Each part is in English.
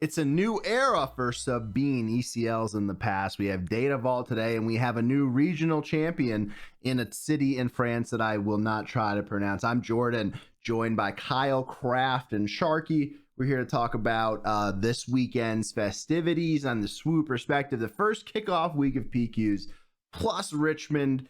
It's a new era for Sabine ECLs in the past. We have Data Vault today, and we have a new regional champion in a city in France that I will not try to pronounce. I'm Jordan, joined by Kyle, Kraft, and Sharky. We're here to talk about this weekend's festivities on the SWU perspective, the first kickoff week of PQs, plus Richmond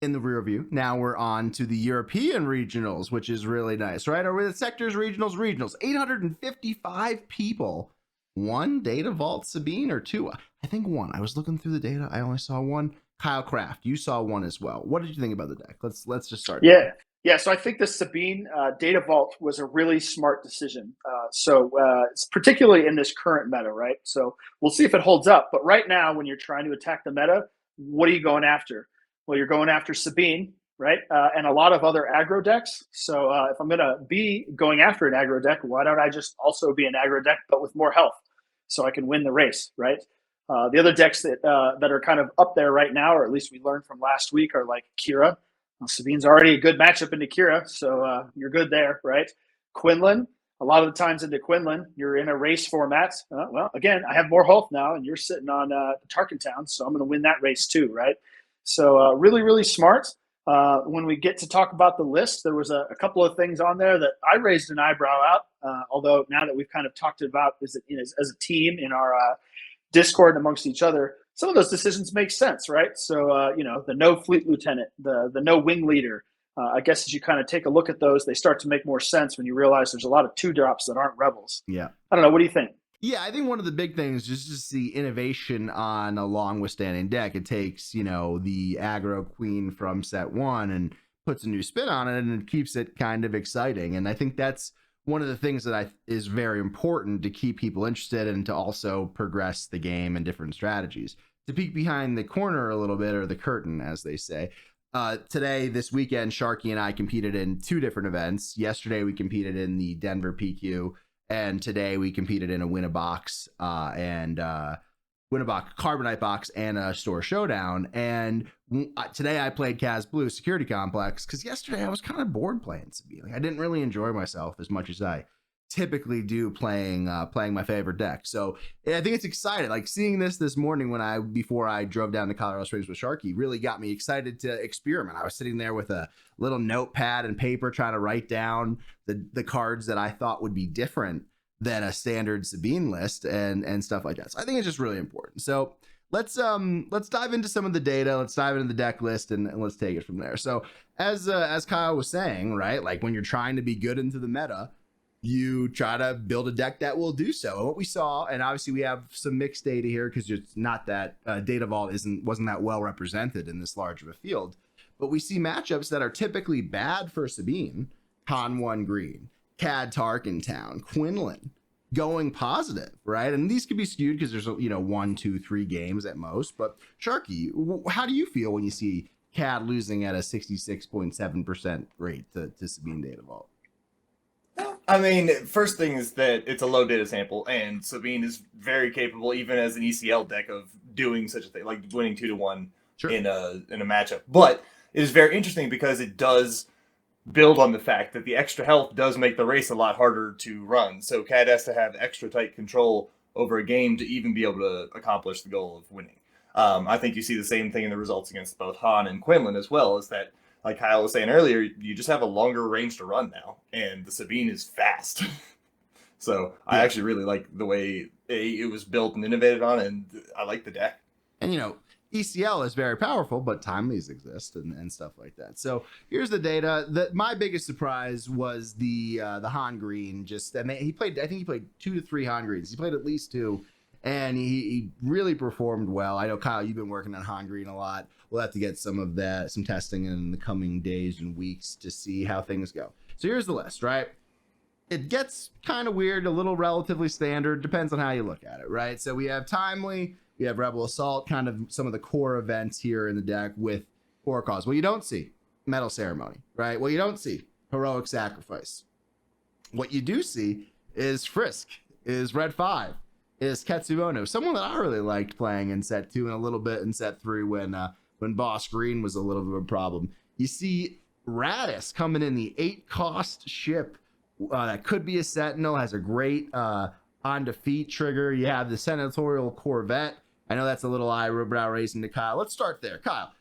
in the rear view. Now we're on to the European regionals, which is really nice, right? Or with the sectors, regionals, 855 people. One Data Vault Sabine or two? I think one. I was looking through the data. I only saw one. Kyle Kraft, you saw one as well. What did you think about the deck? Let's just start. Yeah. So I think the Sabine Data Vault was a really smart decision. It's particularly in this current meta, right? So we'll see if it holds up. But right now, when you're trying to attack the meta, what are you going after? Well, you're going after Sabine, right? And a lot of other aggro decks. So if I'm going to be going after an aggro deck, why don't I just also be an aggro deck, but with more health, so I can win the race, right? The other decks that are kind of up there right now, or at least we learned from last week, are like Kira. Sabine's already a good matchup into Kira, so you're good there, right? Quinlan, a lot of the times into Quinlan, you're in a race format. Well, again, I have more health now, and you're sitting on Tarkentown, so I'm going to win that race too, right? So really, really smart. When we get to talk about the list, there was a couple of things on there that I raised an eyebrow at, although now that we've kind of talked about as a team in our Discord and amongst each other, some of those decisions make sense, right? So, the no fleet lieutenant, the no wing leader, I guess as you kind of take a look at those, they start to make more sense when you realize there's a lot of 2-drops that aren't rebels. Yeah. I don't know. What do you think? Yeah, I think one of the big things is just the innovation on a long withstanding deck. It takes, the aggro queen from set one and puts a new spin on it, and it keeps it kind of exciting. And I think that's one of the things that is very important to keep people interested and to also progress the game and different strategies. To peek behind the corner a little bit, or the curtain, as they say. This weekend, Sharky and I competed in 2 different events. Yesterday, we competed in the Denver PQ. And today we competed in a Carbonite Box and a Store Showdown. And today I played Kaz Blue Security Complex because yesterday I was kind of bored playing Sabine. I didn't really enjoy myself as much as I typically do playing my favorite deck. So I think it's exciting. Like seeing this morning before I drove down to Colorado Springs with Sharky really got me excited to experiment. I was sitting there with a little notepad and paper trying to write down the cards that I thought would be different than a standard Sabine list and stuff like that. So I think it's just really important. So let's dive into some of the data. Let's dive into the deck list and let's take it from there. So as Kyle was saying, right, like when you're trying to be good into the meta, you try to build a deck that will do so. And what we saw, and obviously we have some mixed data here because it's not that Data Vault wasn't that well represented in this large of a field, but we see matchups that are typically bad for Sabine. Han 1 green, Cad Tarkentown, Quinlan going positive, right? And these could be skewed because there's 1, 2, 3 games at most. But Sharky, how do you feel when you see Cad losing at a 66.7% rate to Sabine Data Vault? I mean, first thing is that it's a low data sample, and Sabine is very capable, even as an ECL deck, of doing such a thing, like winning 2-1 Sure. in a matchup. But it is very interesting because it does build on the fact that the extra health does make the race a lot harder to run. So Cad has to have extra tight control over a game to even be able to accomplish the goal of winning. I think you see the same thing in the results against both Han and Quinlan as well, is that, like Kyle was saying earlier, you just have a longer range to run now, and the Sabine is fast. So I actually really like the way it was built and innovated on, and I like the deck. And ECL is very powerful, but timelies exist and stuff like that. So here's the data. My biggest surprise was the Han Green. I think he played 2 to 3 Han Greens. He played at least 2, and he really performed well. I know, Kyle, you've been working on Han Green a lot. We'll have to get some testing in the coming days and weeks to see how things go. So here's the list, right? It gets kind of weird, a little relatively standard, depends on how you look at it, right? So we have Timely, we have Rebel Assault, kind of some of the core events here in the deck with War Cause. Well, you don't see Metal Ceremony, right? Well, you don't see Heroic Sacrifice. What you do see is Frisk, is Red 5, is Ketsubono, someone that I really liked playing in set 2 and a little bit in set 3 when Boss Green was a little bit of a problem. You see Radis coming in, the 8-cost ship that could be a Sentinel, has a great on defeat trigger. You have the Senatorial Corvette. I know that's a little eyebrow raising to Kyle. Let's start there. Kyle,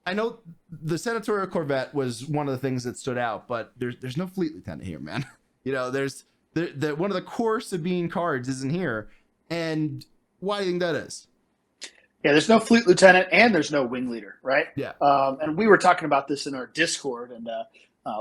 I know the Senatorial Corvette was one of the things that stood out, but there's no Fleet Lieutenant here, man. There's one of the core Sabine cards isn't here. And why do you think that is? Yeah, there's no Fleet Lieutenant and there's no Wing Leader, right? Yeah. And we were talking about this in our Discord, and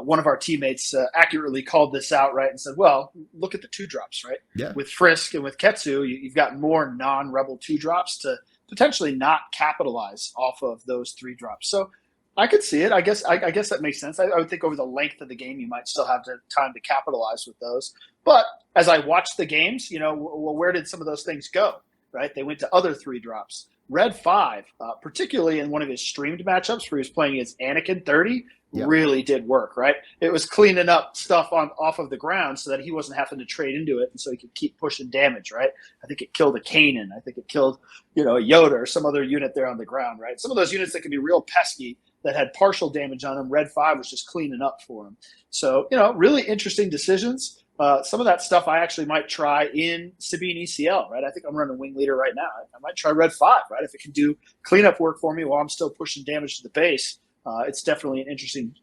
one of our teammates accurately called this out, right, and said, well, look at the 2-drops, right? Yeah. With Frisk and with Ketsu, you've got more non-Rebel 2-drops to potentially not capitalize off of those 3-drops. So I could see it. I guess that makes sense. I would think over the length of the game, you might still have time to capitalize with those. But as I watched the games, well, where did some of those things go, right? They went to other 3-drops. Red 5, particularly in one of his streamed matchups where he was playing against Anakin 30, really did work, right? It was cleaning up stuff off of the ground so that he wasn't having to trade into it, and so he could keep pushing damage, right? I think it killed a Kanan. I think it killed, a Yoda or some other unit there on the ground, right? Some of those units that can be real pesky that had partial damage on them, Red 5 was just cleaning up for him. So, really interesting decisions. Some of that stuff I actually might try in Sabine ECL, right? I think I'm running Wing Leader right now. I might try Red 5, right? If it can do cleanup work for me while I'm still pushing damage to the base, it's definitely an interesting,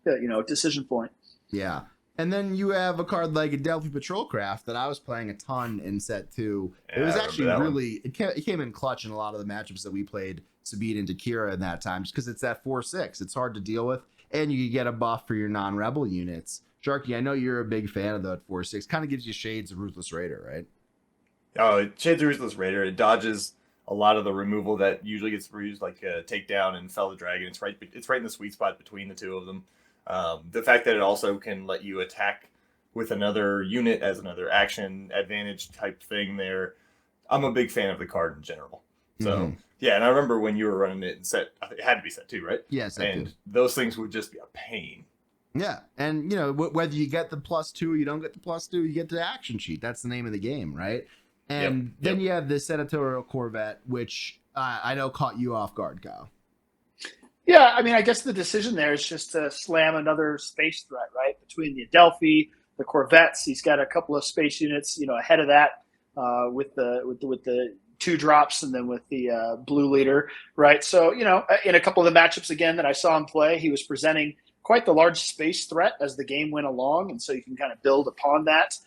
decision point. Yeah. And then you have a card like a Delphi Patrol Craft that I was playing a ton in set 2. It was actually really, it came in clutch in a lot of the matchups that we played Sabine and Takira in that time, just because it's that 4/6. It's hard to deal with, and you get a buff for your non-Rebel units. Sharky, I know you're a big fan of that 4/6. Kind of gives you shades of Ruthless Raider, right? Oh, shades of Ruthless Raider. It dodges a lot of the removal that usually gets used, like Takedown and Fell the Dragon. It's right in the sweet spot between the two of them. The fact that it also can let you attack with another unit as another action advantage type thing there. I'm a big fan of the card in general. So, yeah, and I remember when you were running it in set, I think it had to be set 2, right? Yes, and those things would just be a pain. Yeah, and whether you get the +2 or you don't get the +2, you get the action sheet. That's the name of the game, right? And then you have the Senatorial Corvette, which I know caught you off guard, Kyle. Yeah, I mean, I guess the decision there is just to slam another space threat, right? Between the Adelphi, the Corvettes, he's got a couple of space units, ahead of that with the 2-drops and then with the Blue Leader, right? So, in a couple of the matchups again that I saw him play, he was presenting quite the large space threat as the game went along, and so you can kind of build upon that.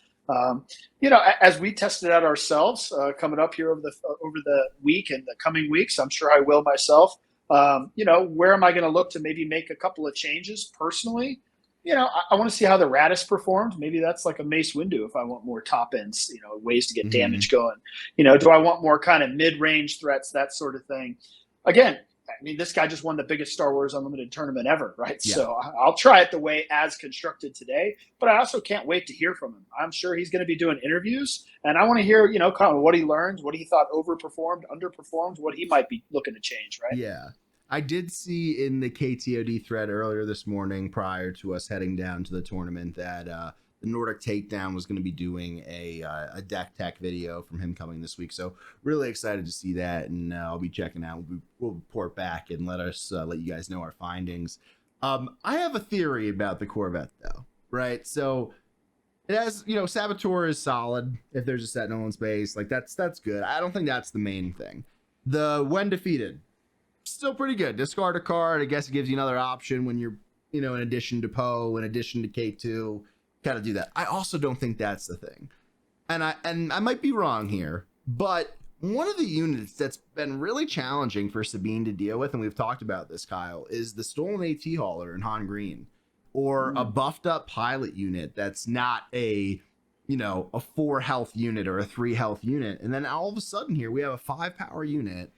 As we tested out ourselves coming up here over the week and the coming weeks, I'm sure I will myself. Where am I going to look to maybe make a couple of changes personally? I want to see how the Radis performed. Maybe that's like a Mace Windu if I want more top ends, ways to get damage going. Do I want more kind of mid-range threats, that sort of thing? Again, I mean, this guy just won the biggest Star Wars Unlimited tournament ever, right? Yeah. So I'll try it the way as constructed today, but I also can't wait to hear from him. I'm sure he's going to be doing interviews, and I want to hear, kind of what he learned, what he thought overperformed, underperformed, what he might be looking to change, right? Yeah. I did see in the KTOD thread earlier this morning prior to us heading down to the tournament that the Nordic Takedown was going to be doing a deck tech video from him coming this week. So really excited to see that, and I'll be checking out. We'll report back and let you guys know our findings. I have a theory about the Corvette though, right? So it has, Saboteur is solid if there's a set no one's base. Like that's good. I don't think that's the main thing. The when defeated, still pretty good. Discard a card. I guess it gives you another option when you're, in addition to Poe, in addition to K2. Gotta do that. I also don't think that's the thing. And I might be wrong here, but one of the units that's been really challenging for Sabine to deal with, and we've talked about this, Kyle, is the stolen AT hauler in Han Green, or a buffed up pilot unit that's not a 4 health unit or a 3 health unit. And then all of a sudden here we have a 5 power unit.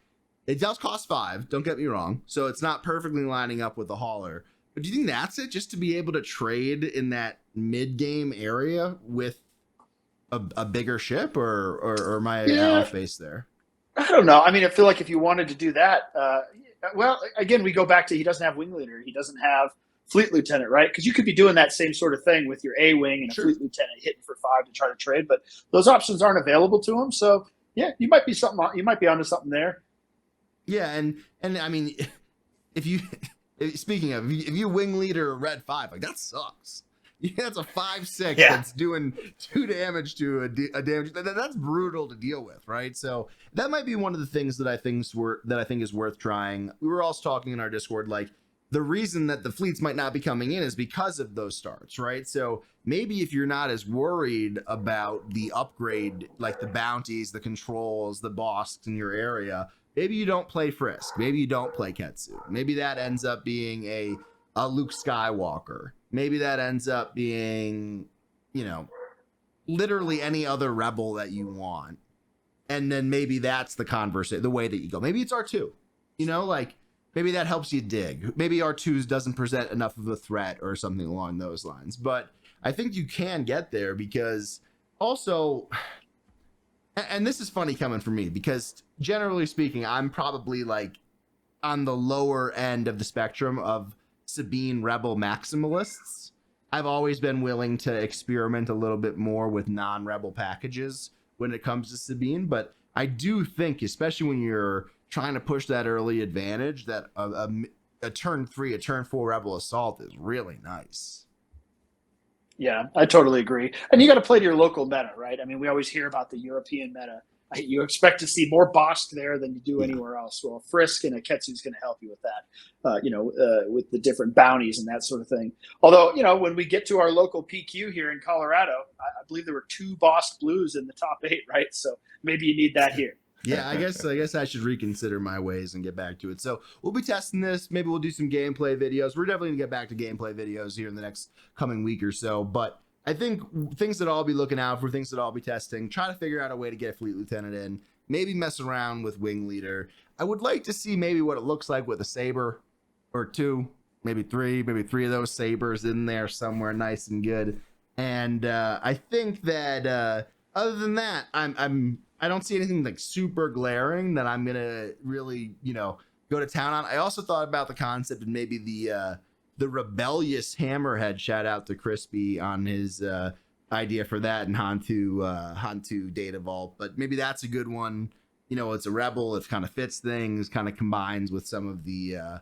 It does cost 5, don't get me wrong. So it's not perfectly lining up with the hauler. But do you think that's it? Just to be able to trade in that mid-game area with a bigger ship, or am I off base there? I don't know. I mean, I feel like if you wanted to do that, well, again, we go back to he doesn't have Wing Leader. He doesn't have Fleet Lieutenant, right? Because you could be doing that same sort of thing with your A-Wing and a Fleet Lieutenant hitting for 5 to try to trade, but those options aren't available to him. So, yeah, you might be onto something there. Yeah, and I mean, if you Wing Leader a Red 5, like that sucks. That's a 5/6 Yeah. that's doing 2 damage to a damage. That's brutal to deal with, right? So that might be one of the things that I think is worth trying. We were also talking in our Discord, like the reason that the fleets might not be coming in is because of those starts, right? So maybe if you're not as worried about the upgrade, like the bounties, the controls, the bosses in your area, maybe you don't play Frisk. Maybe you don't play Ketsu. Maybe that ends up being a Luke Skywalker. Maybe that ends up being, literally any other rebel that you want. And then maybe that's the way that you go. Maybe it's R2. Like maybe that helps you dig. Maybe R2's doesn't present enough of a threat or something along those lines. But I think you can get there because also, and this is funny coming from me because generally speaking, I'm probably like on the lower end of the spectrum of Sabine Rebel maximalists. I've always been willing to experiment a little bit more with non-Rebel packages when it comes to Sabine, but I do think, especially when you're trying to push that early advantage, that a turn 3, a turn 4 Rebel assault is really nice. Yeah, I totally agree. And you got to play to your local meta, right? I mean, we always hear about the European meta. You expect to see more Bosk there than you do anywhere else. Well, Frisk and a Ketsu is going to help you with that, with the different bounties and that sort of thing. Although, when we get to our local PQ here in Colorado, I believe there were 2 Bosk Blues in the top 8, right? So maybe you need that here. Yeah, I guess I should reconsider my ways and get back to it. So we'll be testing this. Maybe we'll do some gameplay videos. We're definitely gonna get back to gameplay videos here in the next coming week or so. But I think things that I'll be looking out for, things that I'll be testing, try to figure out a way to get Fleet Lieutenant in, maybe mess around with Wing Leader. I would like to see maybe what it looks like with a Saber or 2, maybe 3 of those Sabers in there somewhere nice and good. And I think that other than that, I don't see anything like super glaring that I'm gonna really, go to town on. I also thought about the concept of maybe the rebellious Hammerhead. Shout out to Crispy on his idea for that and Hantu Data Vault. But maybe that's a good one. It's a rebel. It kind of fits things. Kind of combines with some of the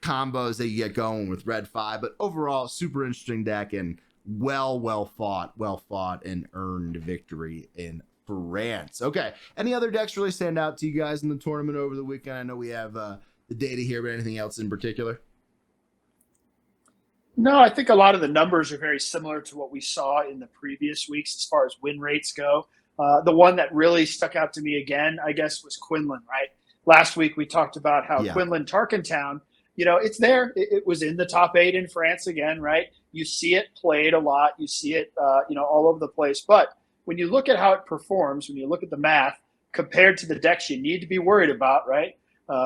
combos that you get going with Red 5. But overall, super interesting deck and well fought and earned victory in France. Okay. Any other decks really stand out to you guys in the tournament over the weekend? I know we have the data here, but anything else in particular? No, I think a lot of the numbers are very similar to what we saw in the previous weeks as far as win rates go. The one that really stuck out to me again, I guess, was Quinlan, right? Last week we talked about how Quinlan Tarkentown, it's there. It was in the top 8 in France again, right? You see it played a lot. You see it, all over the place. But when you look at how it performs, when you look at the math compared to the decks you need to be worried about, right?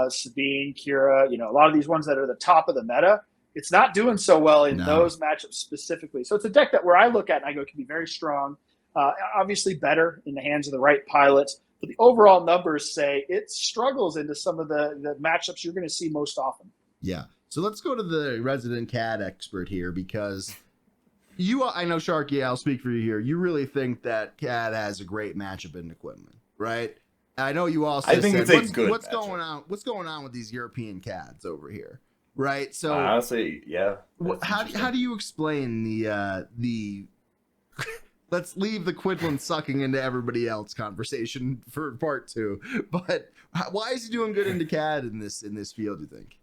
Sabine, Kira, a lot of these ones that are the top of the meta, it's not doing so well in those matchups specifically. So it's a deck where I look at and I go, it can be very strong, obviously better in the hands of the right pilots. But the overall numbers say it struggles into some of the matchups you're going to see most often. Yeah. So let's go to the resident CAD expert here because I know Sharky, I'll speak for you here. You really think that CAD has a great matchup in Quinlan, right? I know you also. I think it's a good. What's going on? What's going on with these European CADs over here, right? So honestly, yeah. How do you explain the let's leave the Quinlan sucking into everybody else conversation for part 2. But why is he doing good into CAD in this field? Do you think?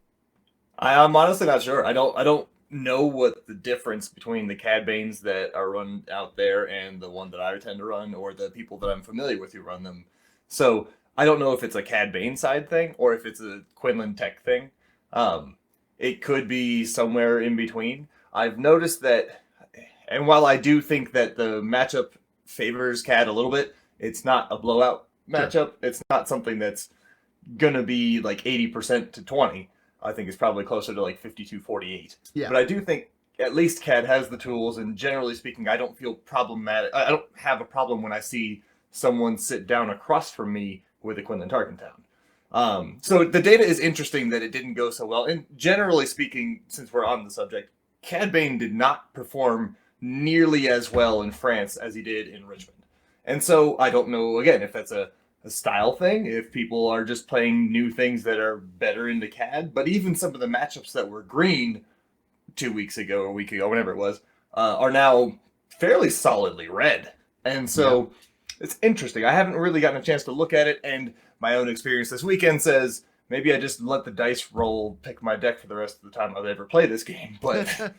I'm honestly not sure. I don't know what the difference between the CAD Banes that are run out there and the one that I tend to run, or the people that I'm familiar with who run them. So I don't know if it's a CAD Bane side thing or if it's a Quinlan Tech thing. It could be somewhere in between. I've noticed that, and while I do think that the matchup favors CAD a little bit, it's not a blowout matchup. Sure. It's not something that's gonna be like 80% to 20. I think it's probably closer to like 52-48. Yeah. But I do think at least CAD has the tools, and generally speaking, I don't feel problematic. I don't have a problem when I see someone sit down across from me with a Quinlan Tarkentown. So the data is interesting that it didn't go so well. And generally speaking, since we're on the subject, Cad Bane did not perform nearly as well in France as he did in Richmond. And so I don't know, again, if that's a style thing, if people are just playing new things that are better into CAD. But even some of the matchups that were green 2 weeks ago or a week ago, whenever it was, are now fairly solidly red. And so it's interesting. I haven't really gotten a chance to look at it, and my own experience this weekend says maybe I just let the dice roll pick my deck for the rest of the time I've ever played this game. But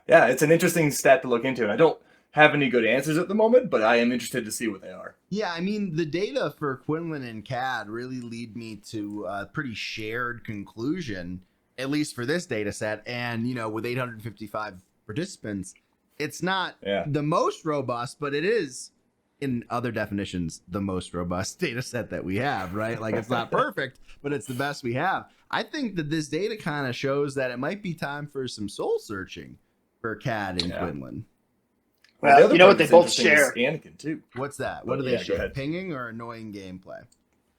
yeah, it's an interesting stat to look into, and I don't have any good answers at the moment, but I am interested to see what they are. Yeah, I mean, the data for Quinlan and CAD really lead me to a pretty shared conclusion, at least for this data set. And, you know, with 855 participants, it's not the most robust, but it is, in other definitions, the most robust data set that we have, right? Like, it's not perfect, but it's the best we have. I think that this data kind of shows that it might be time for some soul searching for CAD and Quinlan. Well, you know what they both share? Anakin too. What's that? What do they share? Pinging or annoying gameplay?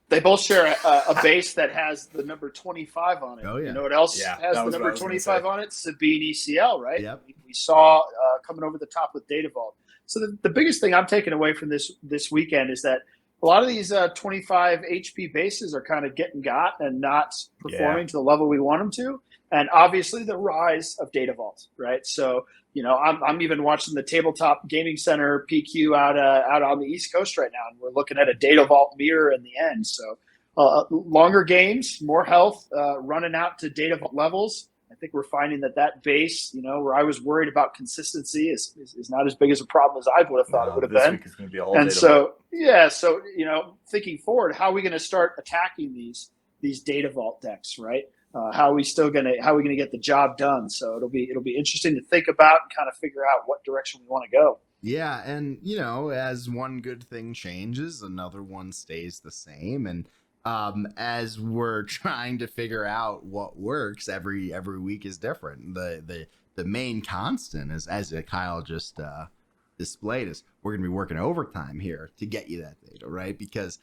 They both share a base that has the number 25 on it. Oh, yeah. You know what else has the number 25 on it? Sabine ECL, right? Yep. We saw coming over the top with Data Vault. So the biggest thing I'm taking away from this weekend is that a lot of these 25 HP bases are kind of getting got and not performing to the level we want them to. And obviously the rise of Data Vault, right? So, you know, I'm even watching the Tabletop Gaming Center PQ out on the East Coast right now, and we're looking at a Data Vault mirror in the end. So longer games, more health, running out to Data Vault levels. I think we're finding that base, you know, where I was worried about consistency is not as big as a problem as I would have thought it would have been. Week is going to be a whole and Data so, Vault. So, you know, thinking forward, how are we going to start attacking these Data Vault decks, right? How are we gonna get the job done? So it'll be interesting to think about and kind of figure out what direction we want to go. Yeah, and you know, as one good thing changes, another one stays the same, and as we're trying to figure out what works, every week is different. The main constant is, as Kyle just displayed, is we're gonna be working overtime here to get you that data, right? Because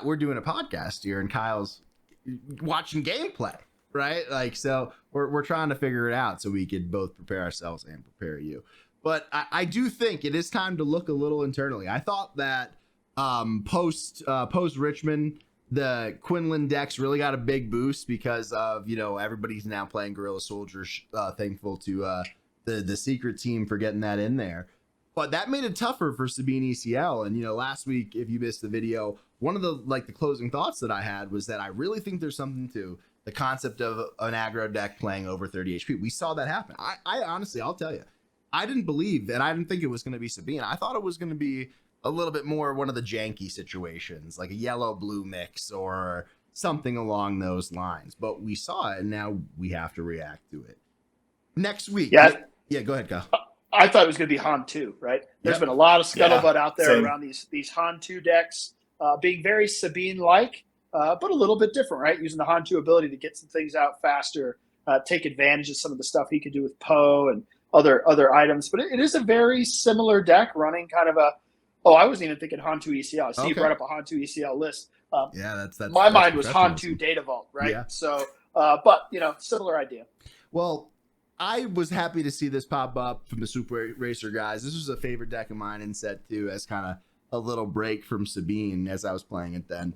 we're doing a podcast here, and Kyle's watching gameplay. Right? Like, so we're trying to figure it out so we could both prepare ourselves and prepare you. But I do think it is time to look a little internally. I thought that post Richmond, the Quinlan decks really got a big boost because of, you know, everybody's now playing Guerrilla Soldiers, thankful to the secret team for getting that in there. But that made it tougher for Sabine ECL. And, you know, last week, if you missed the video, one of the closing thoughts that I had was that I really think there's something to the concept of an aggro deck playing over 30 HP. We saw that happen. I honestly, I'll tell you, I didn't believe, and I didn't think it was going to be Sabine. I thought it was going to be a little bit more one of the janky situations, like a yellow-blue mix or something along those lines. But we saw it, and now we have to react to it. Next week. Yeah, go ahead, Kyle. I thought it was going to be Han 2, right? There's been a lot of scuttlebutt out there around these Han 2 decks being very Sabine-like. But a little bit different, right? Using the Han 2 ability to get some things out faster, take advantage of some of the stuff he could do with Poe and other items. But it is a very similar deck running kind of I wasn't even thinking Han 2 ECL. I see you brought up a Han 2 ECL list. That's my mind was Han 2 Data Vault, right? Yeah. So, but, you know, similar idea. Well, I was happy to see this pop up from the Super Racer guys. This was a favorite deck of mine in set 2 as kind of a little break from Sabine as I was playing it then.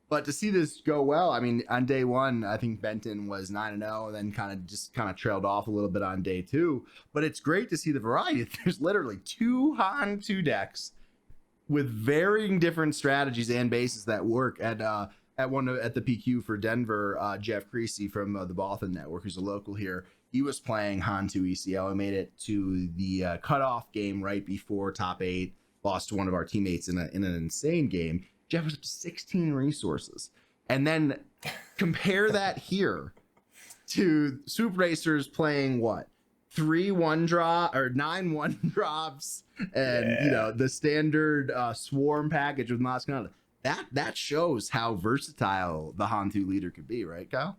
But to see this go well, I mean, on day 1, I think Benton was 9-0, and then kind of trailed off a little bit on day 2. But it's great to see the variety. There's literally 2 Han 2 decks with varying different strategies and bases that work. At the PQ for Denver, Jeff Creasy from the Bothan Network, who's a local here, he was playing Han 2 ECL and made it to the cutoff game right before top 8. Lost to one of our teammates in an insane game. Jeff was up to 16 resources. And then compare that here to Super Racers playing what? 3 1-drop or 9 1-drops and you know, the standard swarm package with Moscona. That shows how versatile the Han 2 leader could be, right, Kyle?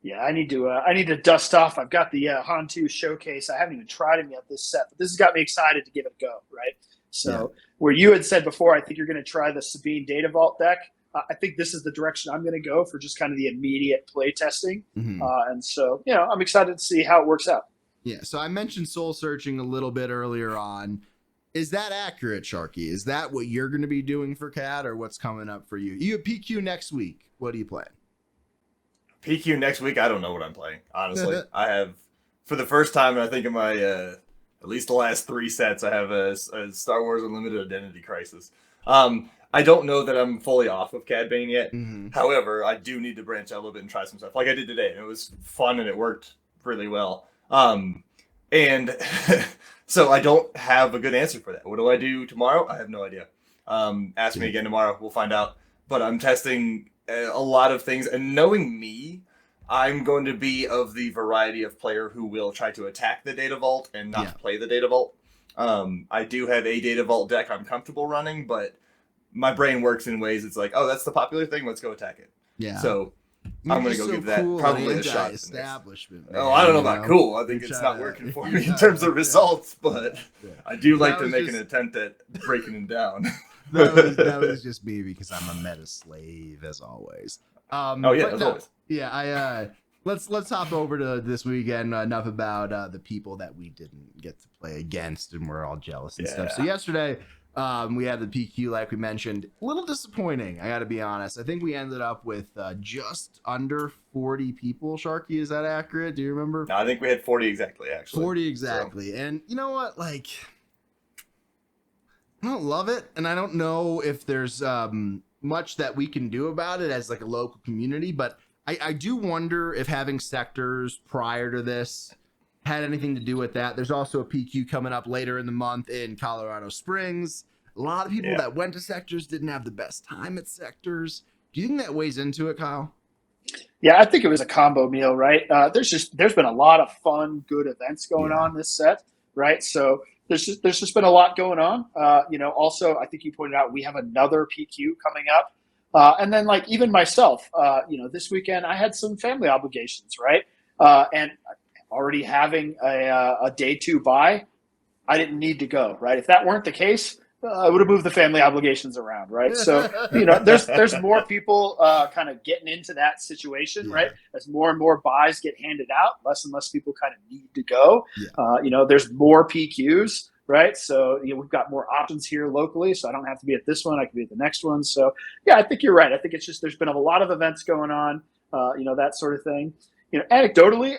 Yeah, I need to dust off. I've got the Han 2 showcase. I haven't even tried him yet this set, but this has got me excited to give it a go, right? So where you had said before, I think you're going to try the Sabine Data Vault deck. I think this is the direction I'm going to go for just kind of the immediate play testing. Mm-hmm. And so, you know, I'm excited to see how it works out. Yeah. So I mentioned soul searching a little bit earlier on. Is that accurate, Sharky? Is that what you're going to be doing for CAD or what's coming up for you? You have PQ next week. What are you playing? PQ next week? I don't know what I'm playing. Honestly, I have for the first time, I think in my at least the last 3 sets, I have a Star Wars Unlimited Identity Crisis. I don't know that I'm fully off of Cad Bane yet. Mm-hmm. However, I do need to branch out a little bit and try some stuff like I did today. And it was fun and it worked really well. And so I don't have a good answer for that. What do I do tomorrow? I have no idea. Ask me again tomorrow. We'll find out. But I'm testing a lot of things. And knowing me, I'm going to be of the variety of player who will try to attack the Data Vault and not play the Data Vault. I do have a Data Vault deck I'm comfortable running, but my brain works in ways it's like, oh, that's the popular thing. Let's go attack it. Yeah. So I'm going to go give that probably a shot. Establishment. Oh, I don't know about cool. I think it's not working for me in terms of results, but I do like to make an attempt at breaking them down. that was just me because I'm a meta slave as always. Always. Yeah, let's hop over to this weekend. Enough about the people that we didn't get to play against and we're all jealous and stuff. So yesterday, we had the PQ, like we mentioned. A little disappointing, I got to be honest. I think we ended up with just under 40 people. Sharky, is that accurate? Do you remember? No, I think we had 40 exactly, actually. 40 exactly. So. And you know what? Like, I don't love it, and I don't know if there's much that we can do about it as like a local community, but I do wonder if having sectors prior to this had anything to do with that. There's also a PQ coming up later in the month in Colorado Springs. A lot of people that went to sectors didn't have the best time at sectors. Do you think that weighs into it, Kyle? Yeah, I think it was a combo meal, right? There's been a lot of fun, good events going on this set, right? So there's just been a lot going on. Also, I think you pointed out we have another PQ coming up. And then like even myself, this weekend I had some family obligations, right? And already having a day 2 bye, I didn't need to go, right? If that weren't the case, I would have moved the family obligations around, right? So, there's more people kind of getting into that situation, right? As more and more buys get handed out, less and less people kind of need to go. There's more PQs, right? So, we've got more options here locally, so I don't have to be at this one. I can be at the next one. So, I think you're right. I think it's just there's been a lot of events going on, that sort of thing. Anecdotally,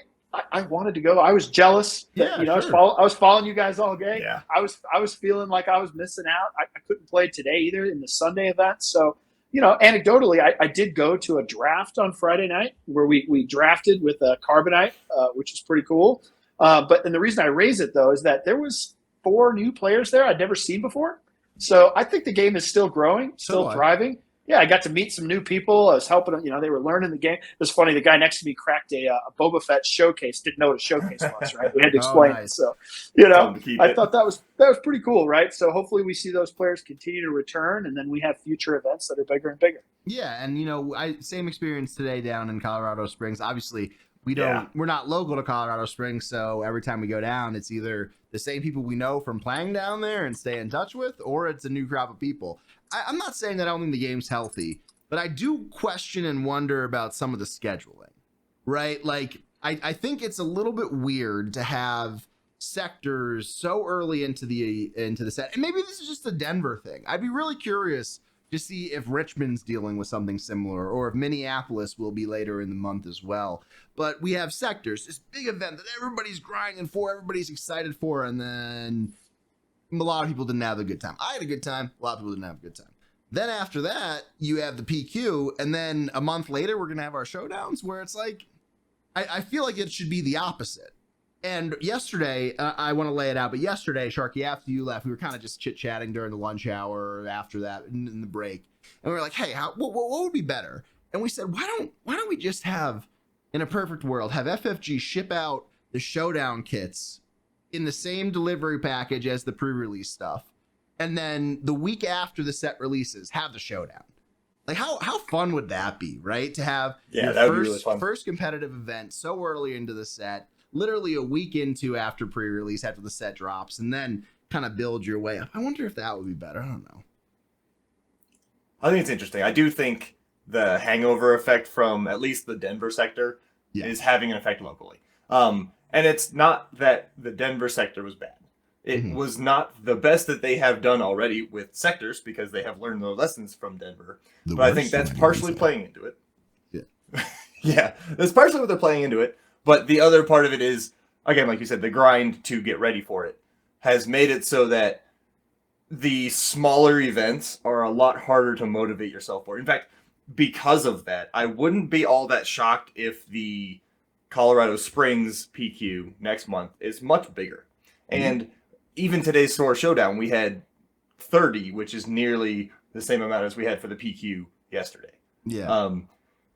I wanted to go. I was jealous that, I was following you guys all day. Yeah. I was feeling like I was missing out. I couldn't play today either in the Sunday event. So, anecdotally, I did go to a draft on Friday night where we drafted with Carbonite, which is pretty cool. And the reason I raise it though is that there was 4 new players there I'd never seen before. So I think the game is still growing, still thriving. Yeah, I got to meet some new people. I was helping them. They were learning the game. It was funny. The guy next to me cracked a Boba Fett showcase. Didn't know what a showcase was, right? We had to explain it. So, I thought that was pretty cool, right? So hopefully we see those players continue to return, and then we have future events that are bigger and bigger. Yeah, and same experience today down in Colorado Springs. Obviously, we're not local to Colorado Springs, so every time we go down, it's either the same people we know from playing down there and stay in touch with, or it's a new crop of people. I'm not saying that I don't think the game's healthy, but I do question and wonder about some of the scheduling, right? Like, I think it's a little bit weird to have sectors so early into the set. And maybe this is just a Denver thing. I'd be really curious to see if Richmond's dealing with something similar or if Minneapolis will be later in the month as well. But we have sectors, this big event that everybody's grinding for, everybody's excited for, and then a lot of people didn't have a good time. I had a good time. A lot of people didn't have a good time. Then after that, you have the PQ, and then a month later, we're going to have our showdowns where it's like, I feel like it should be the opposite. And yesterday, I want to lay it out, but yesterday, Sharky, after you left, we were kind of just chit-chatting during the lunch hour after that in the break. And we were like, hey, what would be better? And we said, why don't we just have, in a perfect world, have FFG ship out the showdown kits in the same delivery package as the pre-release stuff, and then the week after the set releases, have the showdown. Like, how fun would that be, right? To have your that would be really fun. First competitive event so early into the set, literally a week into after pre-release, after the set drops, and then kind of build your way up. I wonder if that would be better. I don't know. I think it's interesting. I do think the hangover effect from at least the Denver sector is having an effect locally. And it's not that the Denver sector was bad. It was not the best that they have done already with sectors because they have learned their lessons from Denver. But I think that's partially playing into it. Yeah. Yeah, that's partially what they're playing into it. But the other part of it is again, like you said, the grind to get ready for it has made it so that the smaller events are a lot harder to motivate yourself for. In fact, because of that, I wouldn't be all that shocked if the Colorado Springs PQ next month is much bigger. And even today's Store Showdown, we had 30, which is nearly the same amount as we had for the PQ yesterday. Yeah.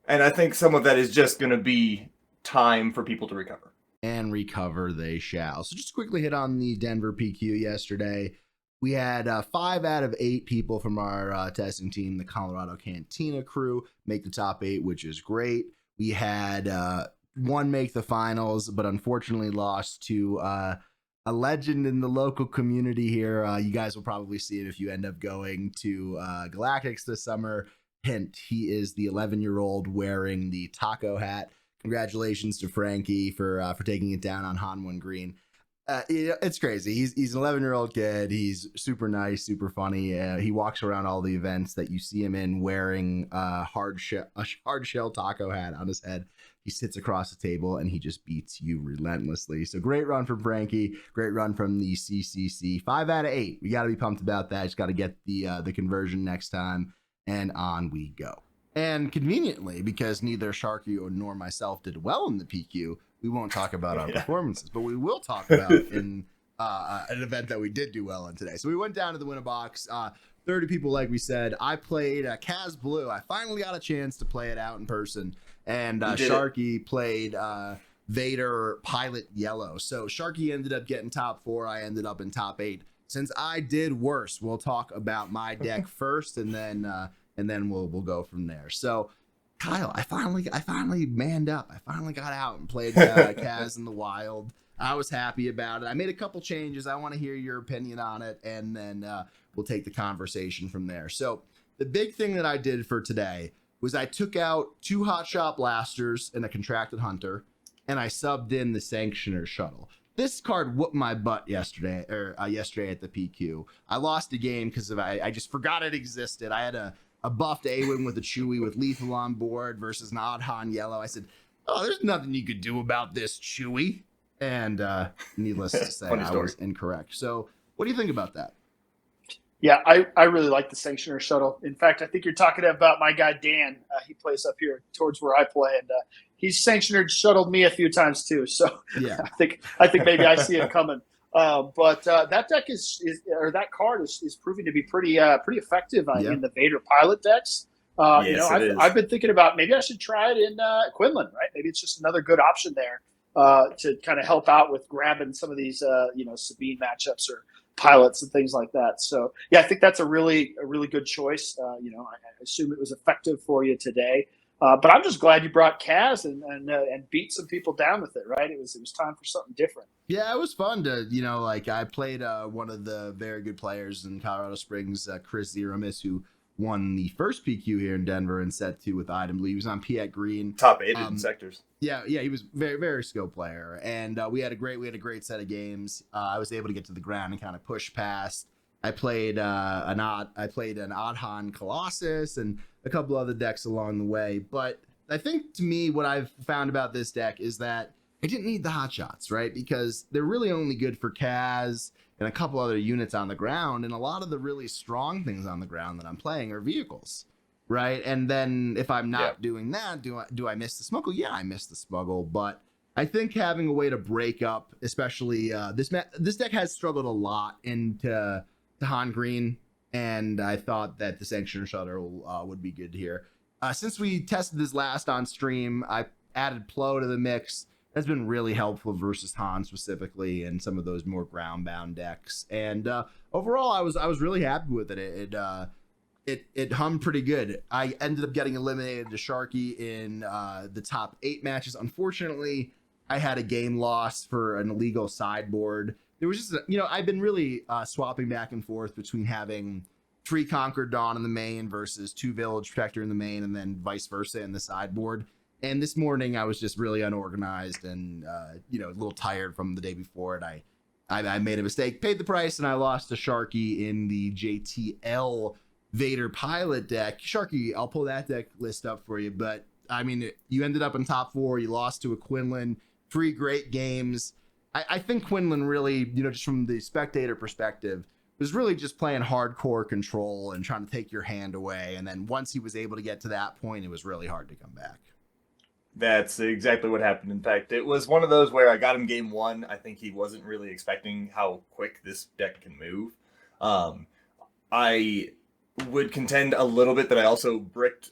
And I think some of that is just going to be time for people to recover. And recover they shall. So just quickly hit on the Denver PQ yesterday. We had 5 out of 8 people from our testing team, the Colorado Cantina Crew, make the top 8, which is great. We had 1 make the finals, but unfortunately lost to a legend in the local community here. You guys will probably see it if you end up going to Galactics this summer. Hint, he is the 11-year-old wearing the taco hat. Congratulations to Frankie for taking it down on Hanwhan Green. It's crazy. He's an 11-year-old kid. He's super nice, super funny. He walks around all the events that you see him in wearing a hard shell taco hat on his head. He sits across the table and he just beats you relentlessly. So great run from Frankie. Great run from the CCC. 5 out of 8. We got to be pumped about that. Just got to get the conversion next time, and on we go. And conveniently, because neither Sharky nor myself did well in the PQ, we won't talk about our performances, but we will talk about in an event that we did do well in today. So we went down to the winner box. 30 people, like we said. I played Kaz Blue. I finally got a chance to play it out in person. And Sharky played Vader Pilot Yellow. So Sharky ended up getting top 4. I ended up in top 8. Since I did worse, we'll talk about my deck first, and then we'll go from there. So Kyle, I finally manned up. I finally got out and played Kaz in the wild. I was happy about it. I made a couple changes. I want to hear your opinion on it, and then we'll take the conversation from there. So the big thing that I did for today was I took out 2 Hotshot Blasters and a Contracted Hunter, and I subbed in the Sanctioner Shuttle. This card whooped my butt yesterday at the PQ. I lost a game because I just forgot it existed. I had a buffed A-Wing with a Chewie with lethal on board versus an Odd Han Yellow. I said, oh, there's nothing you could do about this Chewie. And needless to say, I was incorrect. So what do you think about that? Yeah, I really like the Sanctioner Shuttle. In fact, I think you're talking about my guy, Dan. He plays up here towards where I play, and he's Sanctioner Shuttled me a few times too. So yeah, I think maybe I see it coming. But that deck that card is proving to be pretty effective in the Vader pilot decks. I've been thinking about maybe I should try it in Quinlan, right? Maybe it's just another good option there to kind of help out with grabbing some of these Sabine matchups or pilots and things like that. So yeah, I think that's a really good choice. I assume it was effective for you today. But I'm just glad you brought Kaz and beat some people down with it, right? It was time for something different. Yeah, it was fun to, I played one of the very good players in Colorado Springs, Chris Zeramis, who won the first PQ here in Denver in set 2 with Item Blue. He was on Piet Green. Top 8 in sectors. Yeah, he was very, very skilled player. And we had a great set of games. I was able to get to the ground and kind of push past. I played an Odd-Han Colossus and a couple other decks along the way. But I think, to me, what I've found about this deck is that I didn't need the hotshots, right? Because they're really only good for Kaz and a couple other units on the ground. And a lot of the really strong things on the ground that I'm playing are vehicles, right? And then if I'm not doing that, do I miss the smuggle? Yeah, I miss the smuggle. But I think having a way to break up, especially this deck has struggled a lot into Han Green, and I thought that the Sanctioner Shuttle would be good here. Since we tested this last on stream, I added Plo to the mix. That's been really helpful versus Han specifically, and some of those more ground-bound decks. And overall, I was really happy with it. It hummed pretty good. I ended up getting eliminated to Sharky in the top 8 matches. Unfortunately, I had a game loss for an illegal sideboard. There was just, I've been really swapping back and forth between having 3 Conquered Dawn in the main versus 2 Village Protector in the main, and then vice versa in the sideboard. And this morning I was just really unorganized and, a little tired from the day before. And I made a mistake, paid the price, and I lost to Sharky in the JTL Vader pilot deck. Sharky, I'll pull that deck list up for you. But I mean, you ended up in top 4. You lost to a Quinlan. 3 great games. I think Quinlan really, just from the spectator perspective, was really just playing hardcore control and trying to take your hand away. And then once he was able to get to that point, it was really hard to come back. That's exactly what happened. In fact, it was one of those where I got him game one. I think he wasn't really expecting how quick this deck can move. I would contend a little bit that I also bricked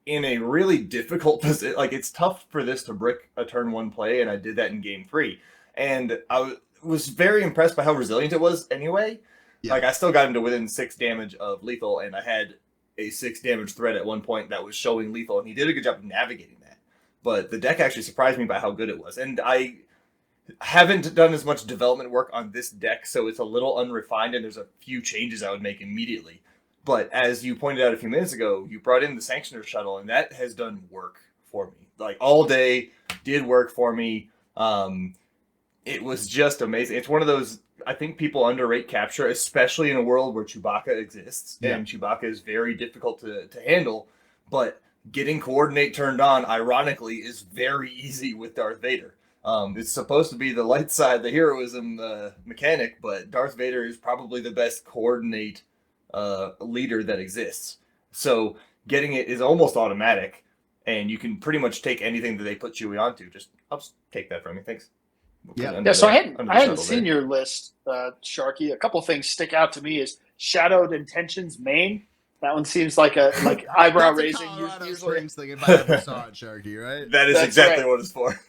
in a really difficult position. Like, it's tough for this to brick a turn one play, and I did that in game three. And I was very impressed by how resilient it was anyway. Yeah. Like, I still got him to within 6 damage of lethal, and I had a 6 damage threat at one point that was showing lethal, and he did a good job of navigating that. But the deck actually surprised me by how good it was. And I haven't done as much development work on this deck, so it's a little unrefined, and there's a few changes I would make immediately. But as you pointed out a few minutes ago, you brought in the Sanctioner Shuttle, and that has done work for me. Like, all day, did work for me. It was just amazing. It's one of those, I think people underrate capture, especially in a world where Chewbacca exists. Yeah. And Chewbacca is very difficult to handle. But getting coordinate turned on, ironically, is very easy with Darth Vader. It's supposed to be the light side, the heroism mechanic, but Darth Vader is probably the best coordinate leader that exists. So getting it is almost automatic, and you can pretty much take anything that they put Chewie onto. I'll just take that from you. Thanks. Yeah. So I hadn't seen your list, Sharky. A couple things stick out to me is Shadowed Intentions main. That one seems like eyebrow raising. Colorado Springs thing if I ever saw it, Sharky, right? That's exactly right. What it's for.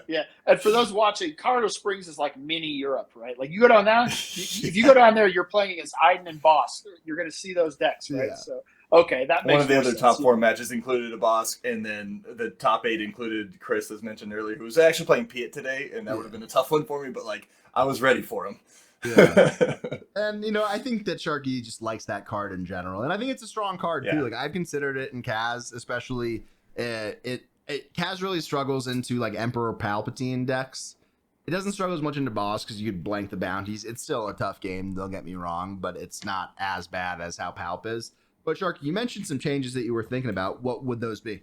Yeah, and for those watching, Colorado Springs is like mini Europe, right? Like, you go down there, if you go down there, you're playing against Iden and Boss. You're going to see those decks, right? Yeah. So, okay, that makes one of the other sense. top 4 matches included a Boss, and then the top 8 included Chris, as mentioned earlier, who was actually playing Piet today, and that would have been a tough one for me, but I was ready for him. Yeah. And I think that Sharky just likes that card in general, and I think it's a strong card too. Like, I've considered it in Kaz, especially. Kaz really struggles into like Emperor Palpatine decks. It doesn't struggle as much into Boss because you could blank the bounties. It's still a tough game, don't get me wrong, but it's not as bad as how Palp is. But Sharky, you mentioned some changes that you were thinking about. What would those be?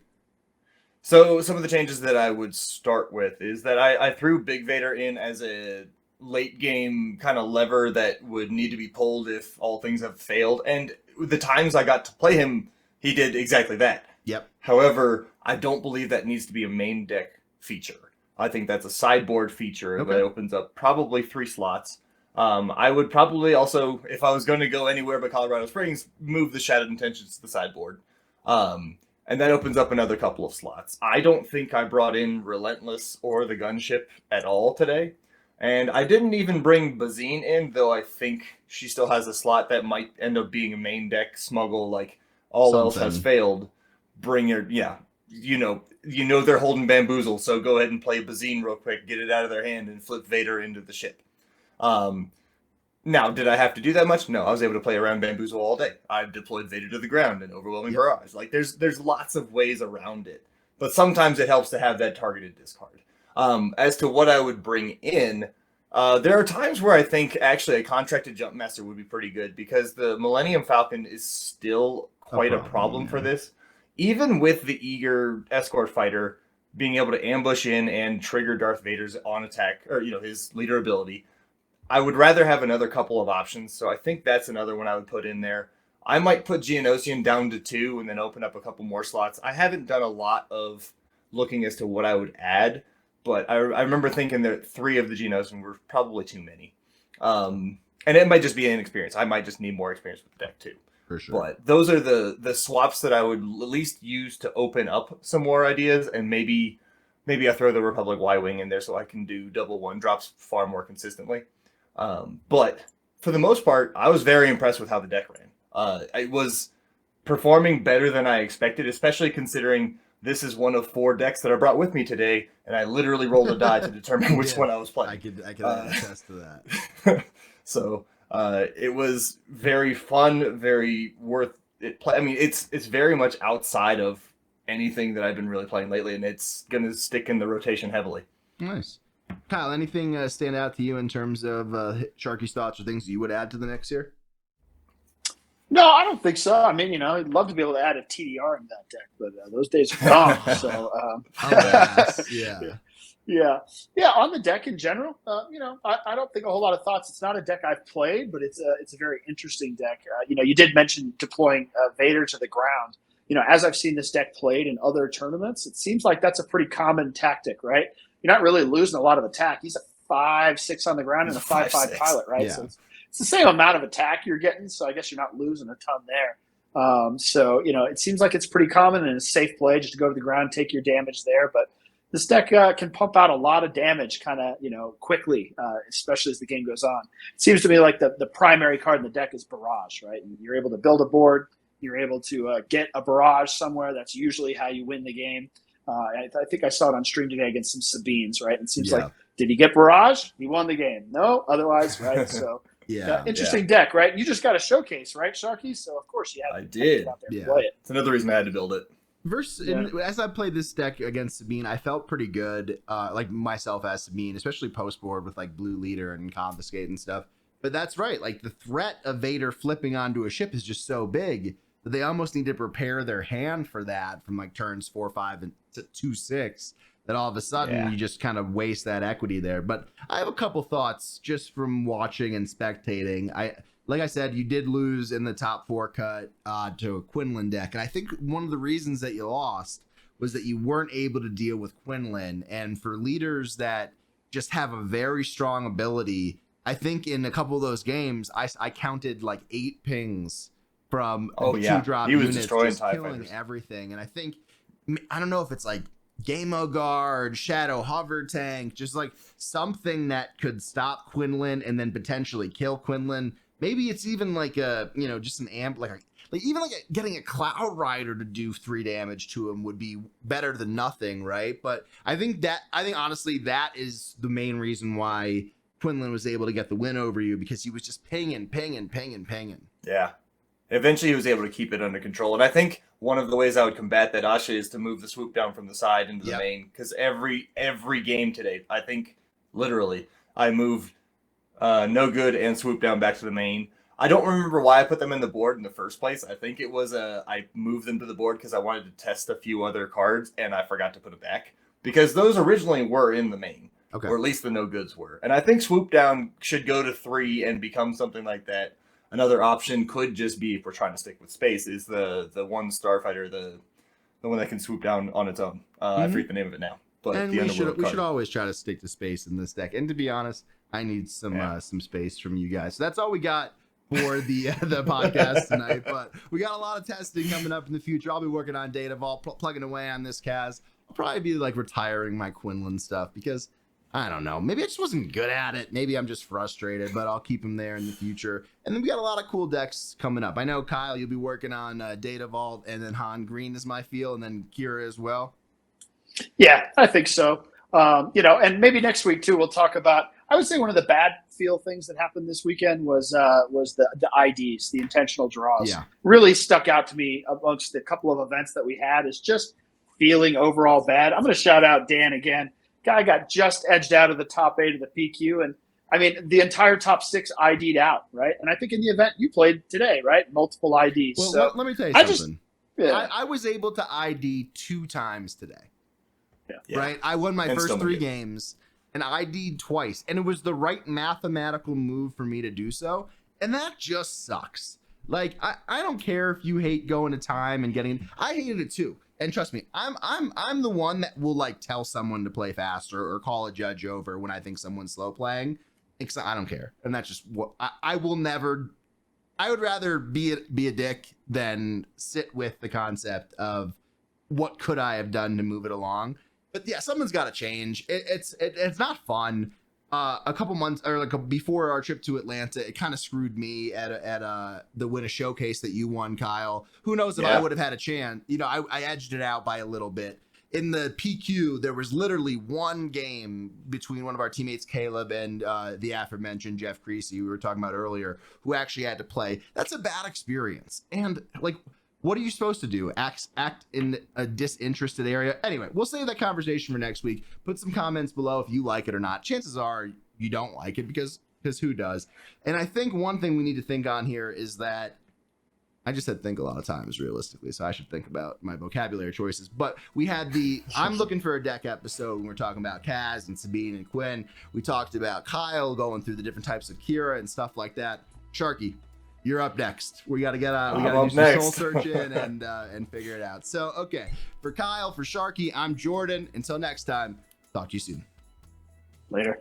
So some of the changes that I would start with is that I threw Big Vader in as a late game kind of lever that would need to be pulled if all things have failed. And the times I got to play him, he did exactly that. Yep. However, I don't believe that needs to be a main deck feature. I think that's a sideboard feature that opens up probably 3 slots. I would probably also, if I was going to go anywhere but Colorado Springs, move the Shadowed Intentions to the sideboard. And that opens up another couple of slots. I don't think I brought in Relentless or the Gunship at all today. And I didn't even bring Bazine in, though I think she still has a slot that might end up being a main deck smuggle, like all else has failed. Bring your, you know they're holding Bamboozle, so go ahead and play Bazine real quick, get it out of their hand, and flip Vader into the ship. Now, did I have to do that much? No, I was able to play around Bamboozle all day. I deployed Vader to the ground in Overwhelming Barrage. Like, there's lots of ways around it, but sometimes it helps to have that targeted discard. As to what I would bring in, there are times where I think actually a contracted Jumpmaster would be pretty good because the Millennium Falcon is still quite a problem for this. Even with the eager escort fighter being able to ambush in and trigger Darth Vader's on attack, or his leader ability, I would rather have another couple of options. So I think that's another one I would put in there. I might put Geonosian down to 2 and then open up a couple more slots. I haven't done a lot of looking as to what I would add. But I remember thinking that 3 of the Geonosian were probably too many. And it might just be inexperience. I might just need more experience with the deck too. For sure. But those are the swaps that I would at least use to open up some more ideas. And maybe I throw the Republic Y-Wing in there so I can do double 1-drops far more consistently. But for the most part, I was very impressed with how the deck ran. It was performing better than I expected, especially considering this is one of 4 decks that I brought with me today, and I literally rolled a die to determine which one I was playing. I could attest to that. So it was very fun, very worth it. I mean, it's very much outside of anything that I've been really playing lately, and it's going to stick in the rotation heavily. Nice. Kyle, anything stand out to you in terms of Sharky's thoughts or things you would add to the mix here? No, I don't think so. I mean, I'd love to be able to add a TDR in that deck, but those days are gone. So, yeah. Yeah. On the deck in general, I don't think a whole lot of thoughts. It's not a deck I've played, but it's a very interesting deck. You did mention deploying Vader to the ground. As I've seen this deck played in other tournaments, it seems like that's a pretty common tactic, right? You're not really losing a lot of attack. He's a 5/6 on the ground and a 5/5 pilot, right? Yeah. So it's the same amount of attack you're getting. So I guess you're not losing a ton there. It seems like it's pretty common and a safe play just to go to the ground, take your damage there. But this deck can pump out a lot of damage kind of, quickly, especially as the game goes on. It seems to me like the primary card in the deck is Barrage, right? And you're able to build a board. You're able to get a Barrage somewhere. That's usually how you win the game. I think I saw it on stream today against some Sabines, right? And it seems like, did he get Barrage? He won the game. No, otherwise, right? So interesting deck, right? You just got a showcase, right, Sharky? So of course you had to get out there and play it. It's another reason I had to build it. As I played this deck against Sabine, I felt pretty good, like myself as Sabine, especially post board with like Blue Leader and Confiscate and stuff. But that's right, like the threat of Vader flipping onto a ship is just so big that they almost need to prepare their hand for that from like turns 4, 5, and to 2, 6. That all of a sudden you just kind of waste that equity there. But I have a couple thoughts just from watching and spectating. Like I said, you did lose in the top 4 cut to a Quinlan deck. And I think one of the reasons that you lost was that you weren't able to deal with Quinlan. And for leaders that just have a very strong ability, I think in a couple of those games, I counted like 8 pings from 2-drop units just killing everything. And I think, I don't know if it's like Game-O Guard, Shadow Hover Tank, just like something that could stop Quinlan and then potentially kill Quinlan. Maybe it's even like just an amp, getting a Cloud Rider to do 3 damage to him would be better than nothing, right? But I think honestly that is the main reason why Quinlan was able to get the win over you, because he was just pinging. Yeah. Eventually he was able to keep it under control. And I think one of the ways I would combat that, Asha, is to move the swoop down from the side into the main. Because every game today, I think literally, I moved No Good and swoop down back to the main. I don't remember why I put them in the board in the first place. I think it was I moved them to the board because I wanted to test a few other cards, and I forgot to put it back. Because those originally were in the main. Okay. Or at least the No Goods were. And I think swoop down should go to 3 and become something like that. Another option could just be, if we're trying to stick with space, is the one Starfighter, the one that can swoop down on its own. I forget the name of it now. But and we should always try to stick to space in this deck. And to be honest, I need some space from you guys. So that's all we got for the podcast tonight. But we got a lot of testing coming up in the future. I'll be working on Data Vault, plugging away on this, Kaz. I'll probably be like retiring my Quinlan stuff because I don't know. Maybe I just wasn't good at it. Maybe I'm just frustrated, but I'll keep him there in the future. And then we got a lot of cool decks coming up. I know, Kyle, you'll be working on Data Vault, and then Han Green is my feel, and then Kira as well. Yeah, I think so. And maybe next week, too, we'll talk about, I would say one of the bad feel things that happened this weekend was the IDs, the intentional draws. Yeah. Really stuck out to me amongst the couple of events that we had is just feeling overall bad. I'm going to shout out Dan again. Guy got just edged out of the top 8 of the PQ. And I mean, the entire top 6 ID'd out, right? And I think in the event you played today, right? Multiple IDs. Well, so let me tell you something. I was able to ID 2 times today. Yeah. Right? I won my first 3 games and ID'd twice. And it was the right mathematical move for me to do so. And that just sucks. Like, I don't care if you hate going to time and getting, I hated it too. And trust me, I'm the one that will like tell someone to play faster or call a judge over when I think someone's slow playing. I don't care, and that's just what I will never. I would rather be a dick than sit with the concept of what could I have done to move it along. But yeah, someone's got to change. It's not fun. A couple months or before our trip to Atlanta, it kind of screwed me at the win a showcase that you won, Kyle. Who knows if I would have had a chance? I edged it out by a little bit. In the PQ, there was literally one game between one of our teammates, Caleb, and the aforementioned Jeff Creasy, we were talking about earlier, who actually had to play. That's a bad experience. And like, what are you supposed to do? Act in a disinterested area? Anyway, we'll save that conversation for next week. Put some comments below if you like it or not. Chances are you don't like it because who does? And I think one thing we need to think on here is that I just said think a lot of times realistically, so I should think about my vocabulary choices. But we had the I'm looking for a deck episode when we're talking about Kaz and Sabine and Quinn. We talked about Kyle going through the different types of Kira and stuff like that. Sharky, you're up next. We got to get we got to do some soul searching and figure it out. So okay, for Kyle, for Sharky, I'm Jordan. Until next time, talk to you soon. Later.